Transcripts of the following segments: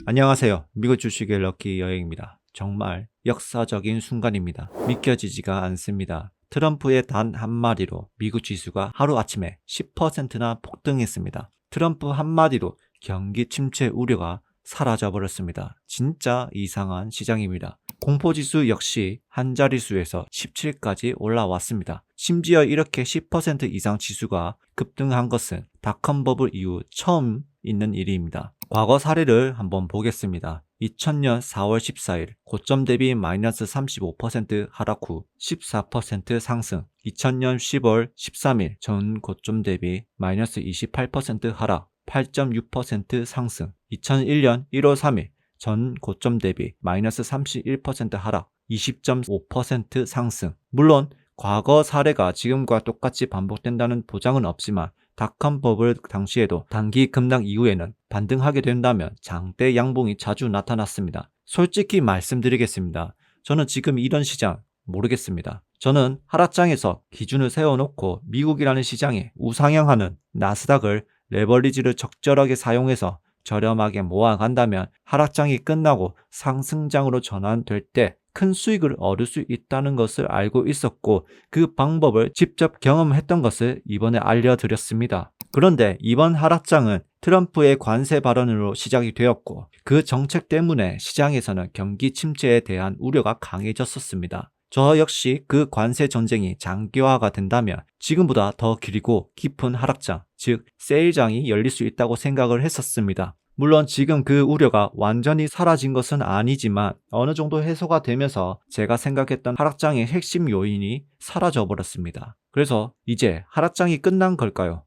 안녕하세요. 미국 주식의 럭키 여행입니다. 정말 역사적인 순간입니다. 믿겨지지가 않습니다. 트럼프의 단 한마디로 미국 지수가 하루아침에 10%나 폭등했습니다. 트럼프 한마디로 경기 침체 우려가 사라져버렸습니다. 진짜 이상한 시장입니다. 공포지수 역시 한 자릿수에서 17까지 올라왔습니다. 심지어 이렇게 10% 이상 지수가 급등한 것은 닷컴 버블 이후 처음 있는 일입니다. 과거 사례를 한번 보겠습니다. 2000년 4월 14일 고점 대비 마이너스 35% 하락 후 14% 상승, 2000년 10월 13일 전 고점 대비 마이너스 28% 하락 8.6% 상승, 2001년 1월 3일 전 고점 대비 마이너스 31% 하락 20.5% 상승. 물론 과거 사례가 지금과 똑같이 반복된다는 보장은 없지만 닷컴 버블 당시에도 단기 급락 이후에는 반등하게 된다면 장대 양봉이 자주 나타났습니다. 솔직히 말씀드리겠습니다. 저는 지금 이런 시장 모르겠습니다. 저는 하락장에서 기준을 세워놓고 미국이라는 시장에 우상향하는 나스닥을 레버리지를 적절하게 사용해서 저렴하게 모아간다면 하락장이 끝나고 상승장으로 전환될 때 큰 수익을 얻을 수 있다는 것을 알고 있었고 그 방법을 직접 경험했던 것을 이번에 알려드렸습니다. 그런데 이번 하락장은 트럼프의 관세 발언으로 시작이 되었고 그 정책 때문에 시장에서는 경기 침체에 대한 우려가 강해졌었습니다. 저 역시 그 관세 전쟁이 장기화가 된다면 지금보다 더 길고 깊은 하락장, 즉 세일장이 열릴 수 있다고 생각을 했었습니다. 물론 지금 그 우려가 완전히 사라진 것은 아니지만 어느 정도 해소가 되면서 제가 생각했던 하락장의 핵심 요인이 사라져 버렸습니다. 그래서 이제 하락장이 끝난 걸까요?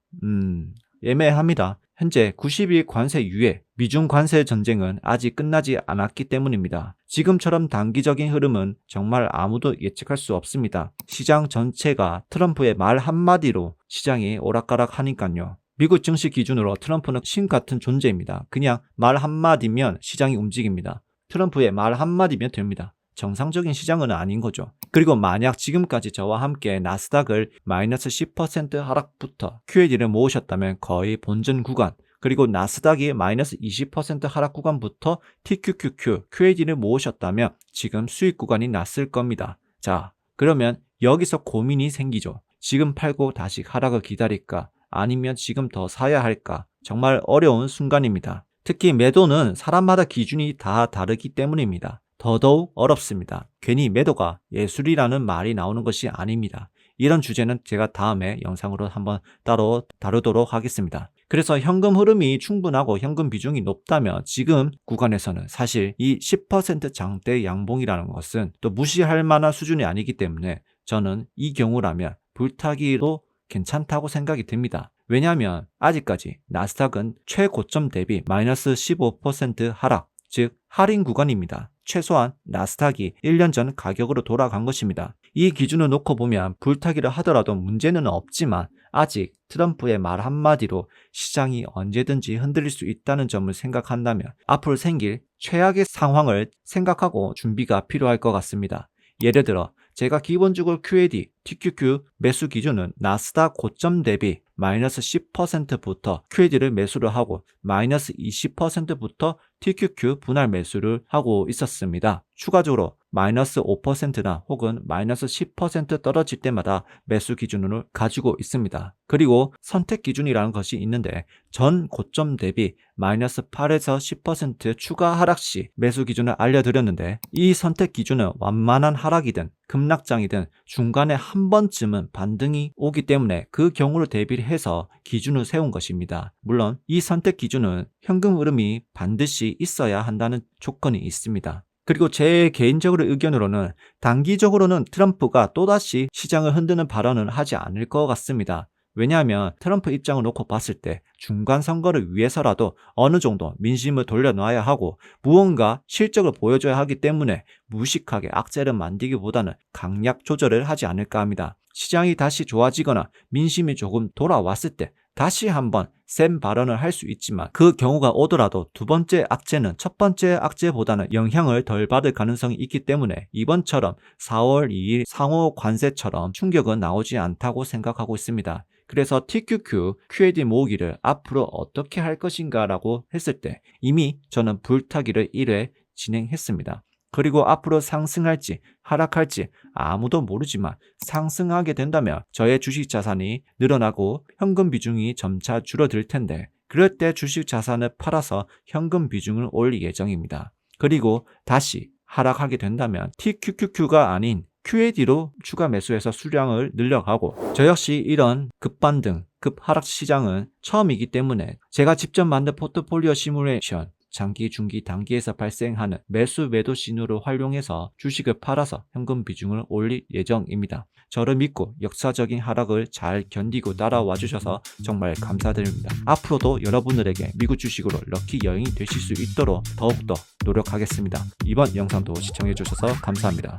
애매합니다. 현재 90일 관세 유예, 미중 관세 전쟁은 아직 끝나지 않았기 때문입니다. 지금처럼 단기적인 흐름은 정말 아무도 예측할 수 없습니다. 시장 전체가 트럼프의 말 한마디로 시장이 오락가락하니까요. 미국 증시 기준으로 트럼프는 신 같은 존재입니다. 그냥 말 한마디면 시장이 움직입니다. 트럼프의 말 한마디면 됩니다. 정상적인 시장은 아닌 거죠. 그리고 만약 지금까지 저와 함께 나스닥을 마이너스 10% 하락부터 QAD를 모으셨다면 거의 본전 구간, 그리고 나스닥이 마이너스 20% 하락 구간부터 TQQQ, QAD를 모으셨다면 지금 수익 구간이 났을 겁니다. 자, 그러면 여기서 고민이 생기죠. 지금 팔고 다시 하락을 기다릴까? 아니면 지금 더 사야 할까? 정말 어려운 순간입니다. 특히 매도는 사람마다 기준이 다 다르기 때문입니다. 더더욱 어렵습니다. 괜히 매도가 예술이라는 말이 나오는 것이 아닙니다. 이런 주제는 제가 다음에 영상으로 한번 따로 다루도록 하겠습니다. 그래서 현금 흐름이 충분하고 현금 비중이 높다면 지금 구간에서는 사실 이 10% 장대 양봉이라는 것은 또 무시할 만한 수준이 아니기 때문에 저는 이 경우라면 불타기도 괜찮다고 생각이 듭니다. 왜냐하면 아직까지 나스닥은 최고점 대비 마이너스 15% 하락, 즉 할인 구간입니다. 최소한 나스닥이 1년 전 가격으로 돌아간 것입니다. 이 기준을 놓고 보면 불타기를 하더라도 문제는 없지만 아직 트럼프의 말 한마디로 시장이 언제든지 흔들릴 수 있다는 점을 생각한다면 앞으로 생길 최악의 상황을 생각하고 준비가 필요할 것 같습니다. 예를 들어 제가 기본적으로 QAD, TQQ 매수 기준은 나스닥 고점 대비 마이너스 10%부터 QAD를 매수를 하고 마이너스 20%부터 TQQ 분할 매수를 하고 있었습니다. 추가적으로 마이너스 5%나 혹은 마이너스 10% 떨어질 때마다 매수 기준을 가지고 있습니다. 그리고 선택 기준이라는 것이 있는데 전 고점 대비 마이너스 8에서 10% 추가 하락 시 매수 기준을 알려드렸는데 이 선택 기준은 완만한 하락이든 급락장이든 중간에 한 번쯤은 반등이 오기 때문에 그 경우를 대비해서 기준을 세운 것입니다. 물론 이 선택 기준은 현금 흐름이 반드시 있어야 한다는 조건이 있습니다. 그리고 제 개인적으로 의견으로는 단기적으로는 트럼프가 또다시 시장을 흔드는 발언을 하지 않을 것 같습니다. 왜냐하면 트럼프 입장을 놓고 봤을 때 중간 선거를 위해서라도 어느 정도 민심을 돌려놔야 하고 무언가 실적을 보여줘야 하기 때문에 무식하게 악재를 만들기보다는 강약 조절을 하지 않을까 합니다. 시장이 다시 좋아지거나 민심이 조금 돌아왔을 때 다시 한번 센 발언을 할 수 있지만 그 경우가 오더라도 두 번째 악재는 첫 번째 악재보다는 영향을 덜 받을 가능성이 있기 때문에 이번처럼 4월 2일 상호 관세처럼 충격은 나오지 않다고 생각하고 있습니다. 그래서 TQQ, QAD 모으기를 앞으로 어떻게 할 것인가 라고 했을 때 이미 저는 불타기를 1회 진행했습니다. 그리고 앞으로 상승할지 하락할지 아무도 모르지만 상승하게 된다면 저의 주식 자산이 늘어나고 현금 비중이 점차 줄어들 텐데 그럴 때 주식 자산을 팔아서 현금 비중을 올릴 예정입니다. 그리고 다시 하락하게 된다면 TQQQ가 아닌 QAD로 추가 매수해서 수량을 늘려가고 저 역시 이런 급반등, 급하락 시장은 처음이기 때문에 제가 직접 만든 포트폴리오 시뮬레이션 장기, 중기, 단기에서 발생하는 매수, 매도 신호를 활용해서 주식을 팔아서 현금 비중을 올릴 예정입니다. 저를 믿고 역사적인 하락을 잘 견디고 따라와 주셔서 정말 감사드립니다. 앞으로도 여러분들에게 미국 주식으로 럭키 여행이 되실 수 있도록 더욱더 노력하겠습니다. 이번 영상도 시청해 주셔서 감사합니다.